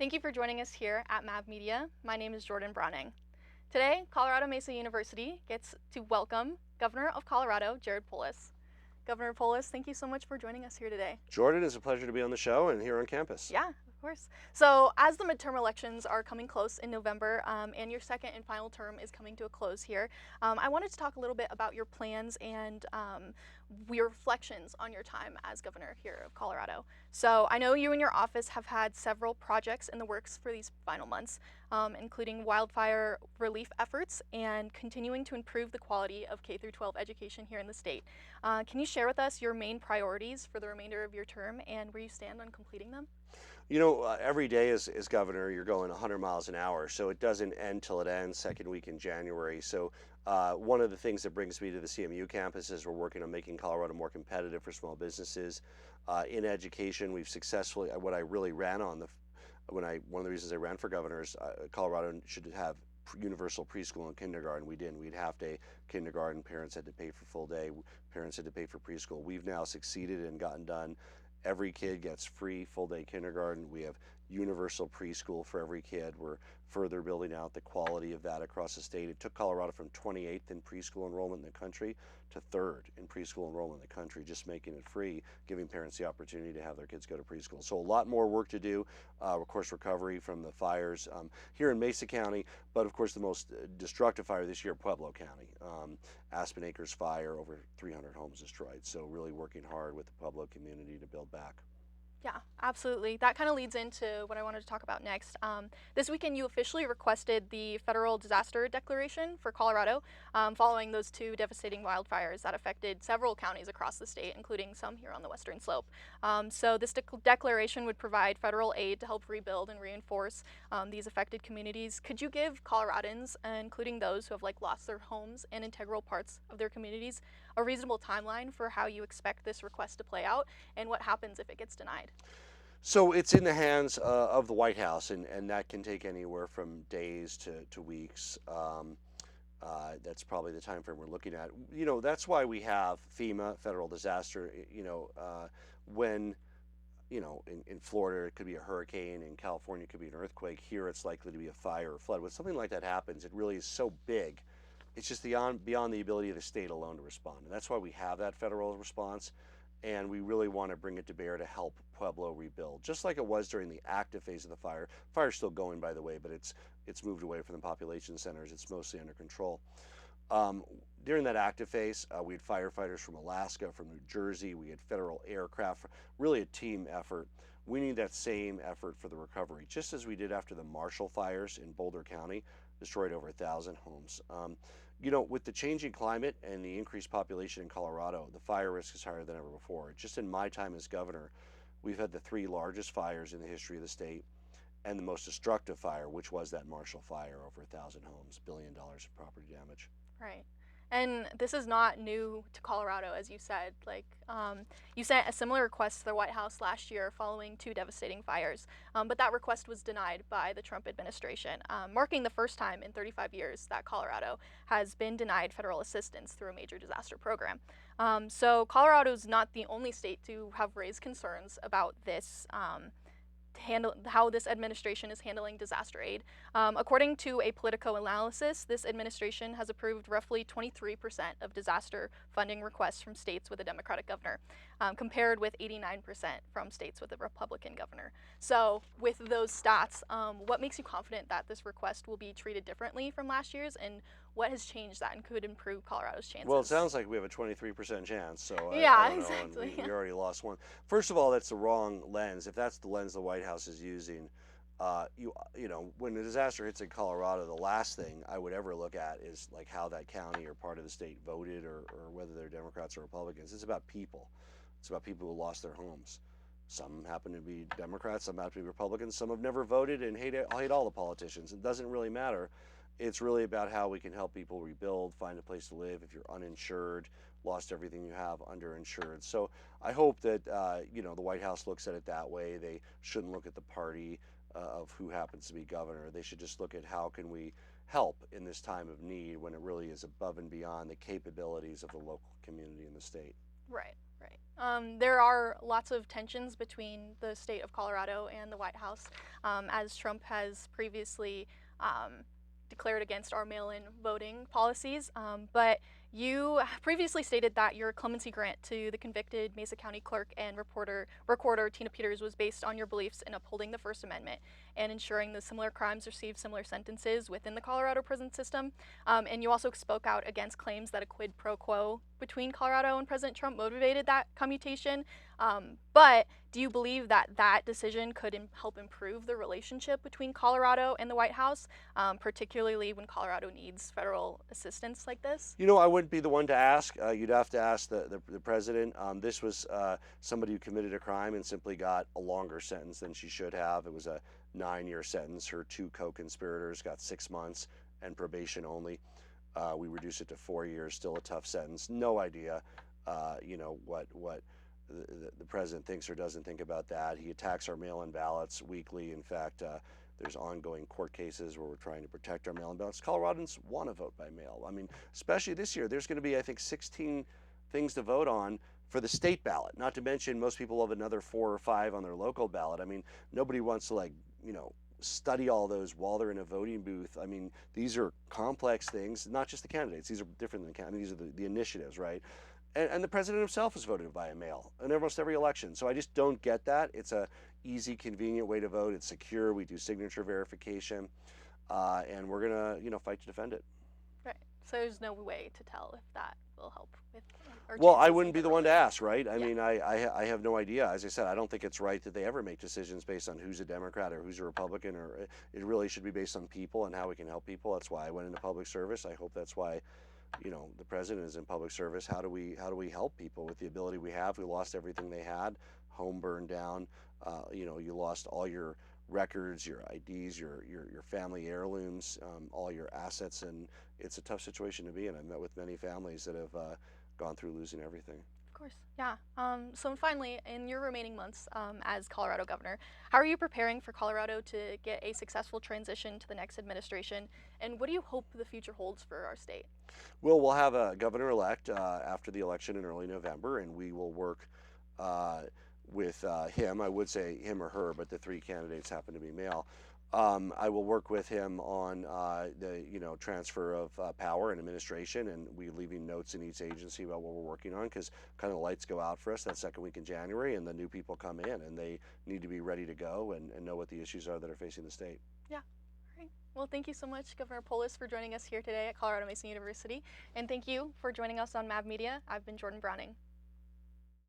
Thank you for joining us here at MavMedia. My name is Jordan Browning. Today, Colorado Mesa University gets to welcome Governor of Colorado, Jared Polis. Governor Polis, thank you so much for joining us here today. Jordan, it's a pleasure to be on the show and here on campus. Yeah, of course. So as the midterm elections are coming close in November and your second and final term is coming to a close here, I wanted to talk a little bit about your plans and your reflections on your time as governor here of Colorado. So I know you and your office have had several projects in the works for these final months, including wildfire relief efforts and continuing to improve the quality of K-12 education here in the state. Can you share with us your main priorities for the remainder of your term and where you stand on completing them? You know, every day as governor, you're going 100 miles an hour, so it doesn't end till it ends, second week in January. So one of the things that brings me to the CMU campus is we're working on making Colorado more competitive for small businesses. In education, we've successfully, what I really ran on, one of the reasons I ran for governor is Colorado should have universal preschool and kindergarten. We didn't. We had half-day kindergarten. Parents had to pay for full day. Parents had to pay for preschool. We've now succeeded and gotten done. Every kid gets free full-day kindergarten. We have universal preschool for every kid. We're further building out the quality of that across the state. It took Colorado from 28th in preschool enrollment in the country to 3rd in preschool enrollment in the country, just making it free, giving parents the opportunity to have their kids go to preschool. So a lot more work to do. Of course, recovery from the fires here in Mesa County, but of course the most destructive fire this year, Pueblo County. Aspen Acres fire, over 300 homes destroyed. So really working hard with the Pueblo community to build back. Yeah, absolutely. That kind of leads into what I wanted to talk about next. This weekend, you officially requested the federal disaster declaration for Colorado following those two devastating wildfires that affected several counties across the state, including some here on the western slope. So this declaration would provide federal aid to help rebuild and reinforce these affected communities. Could you give Coloradans, including those who have lost their homes and integral parts of their communities, a reasonable timeline for how you expect this request to play out and what happens if it gets denied? So it's in the hands of the White House, and that can take anywhere from days to weeks. That's probably the time frame we're looking at. You know, that's why we have FEMA, federal disaster. When, in Florida it could be a hurricane, in California it could be an earthquake. Here it's likely to be a fire or flood. When something like that happens, it really is so big. It's just beyond the ability of the state alone to respond. And that's why we have that federal response. And we really want to bring it to bear to help Pueblo rebuild, just like it was during the active phase of the fire. Fire's still going, by the way, but it's moved away from the population centers. It's mostly under control. During that active phase, we had firefighters from Alaska, from New Jersey. We had federal aircraft, really a team effort. We need that same effort for the recovery, just as we did after the Marshall fires in Boulder County, destroyed over 1,000 homes. With the changing climate and the increased population in Colorado, the fire risk is higher than ever before. Just in my time as governor, we've had the 3 largest fires in the history of the state and the most destructive fire, which was that Marshall fire, over 1,000 homes, $1 billion of property damage. Right. And this is not new to Colorado, as you said. You sent a similar request to the White House last year following 2 devastating fires, but that request was denied by the Trump administration, marking the first time in 35 years that Colorado has been denied federal assistance through a major disaster program. So Colorado is not the only state to have raised concerns about this how this administration is handling disaster aid. According to a Politico analysis, this administration has approved roughly 23% of disaster funding requests from states with a Democratic governor, compared with 89% from states with a Republican governor. So with those stats, what makes you confident that this request will be treated differently from last year's, and what has changed that and could improve Colorado's chances? Well, it sounds like we have a 23% chance, so yeah, I don't exactly. know, and we already lost one. First of all, that's the wrong lens. If that's the lens the White House is using, when a disaster hits in Colorado, the last thing I would ever look at is like how that county or part of the state voted, or whether they're Democrats or Republicans. It's about people. It's about people who lost their homes. Some happen to be Democrats, some happen to be Republicans, some have never voted and hate all the politicians. It doesn't really matter. It's really about how we can help people rebuild, find a place to live if you're uninsured, lost everything you have, underinsured. So I hope that the White House looks at it that way. They shouldn't look at the party of who happens to be governor. They should just look at how can we help in this time of need when it really is above and beyond the capabilities of the local community in the state. Right. Right. There are lots of tensions between the state of Colorado and the White House, as Trump has previously declared against our mail in voting policies. But you previously stated that your clemency grant to the convicted Mesa County clerk and recorder Tina Peters was based on your beliefs in upholding the First Amendment and ensuring that similar crimes receive similar sentences within the Colorado prison system. And you also spoke out against claims that a quid pro quo between Colorado and President Trump motivated that commutation. But do you believe that that decision could help improve the relationship between Colorado and the White House, particularly when Colorado needs federal assistance like this? You know, I wouldn't be the one to ask. You'd have to ask the president. This was somebody who committed a crime and simply got a longer sentence than she should have. It was a 9-year sentence. Her 2 co-conspirators got 6 months and probation only. We reduced it to 4 years. Still a tough sentence. No idea, what the president thinks or doesn't think about that. He attacks our mail-in ballots weekly. In fact, there's ongoing court cases where we're trying to protect our mail-in ballots. Coloradans want to vote by mail. I mean, especially this year, there's going to be, I think, 16 things to vote on for the state ballot. Not to mention, most people have another 4 or 5 on their local ballot. I mean, nobody wants to, study all those while they're in a voting booth. I mean, these are complex things, not just the candidates. These are different than candidates. These are the initiatives, right? And the president himself has voted via mail in almost every election. So I just don't get that. It's a easy, convenient way to vote. It's secure. We do signature verification, and we're gonna, fight to defend it. Right. So there's no way to tell if that will help with our Well, I chances wouldn't of be the the one to election. ask, right? I Yeah. mean, I have no idea. As I said, I don't think it's right that they ever make decisions based on who's a Democrat or who's a Republican, or it really should be based on people and how we can help people. That's why I went into public service. I hope that's why, the president is in public service. How do we help people with the ability we have? We lost everything they had, home burned down. You lost all your records, your IDs, your family heirlooms, all your assets, and it's a tough situation to be in. I've met with many families that have gone through losing everything. Of course, yeah. So finally, in your remaining months as Colorado governor, how are you preparing for Colorado to get a successful transition to the next administration, and what do you hope the future holds for our state? Well, we'll have a governor-elect after the election in early November, and we will work uh, with him. I would say him or her, but the 3 candidates happen to be male. I will work with him on the transfer of power and administration, and we leaving notes in each agency about what we're working on, because kind of the lights go out for us that second week in January, and the new people come in, and they need to be ready to go and know what the issues are that are facing the state. Yeah. All right. Well, thank you so much, Governor Polis, for joining us here today at Colorado Mesa University, and thank you for joining us on MavMedia. I've been Jordan Browning.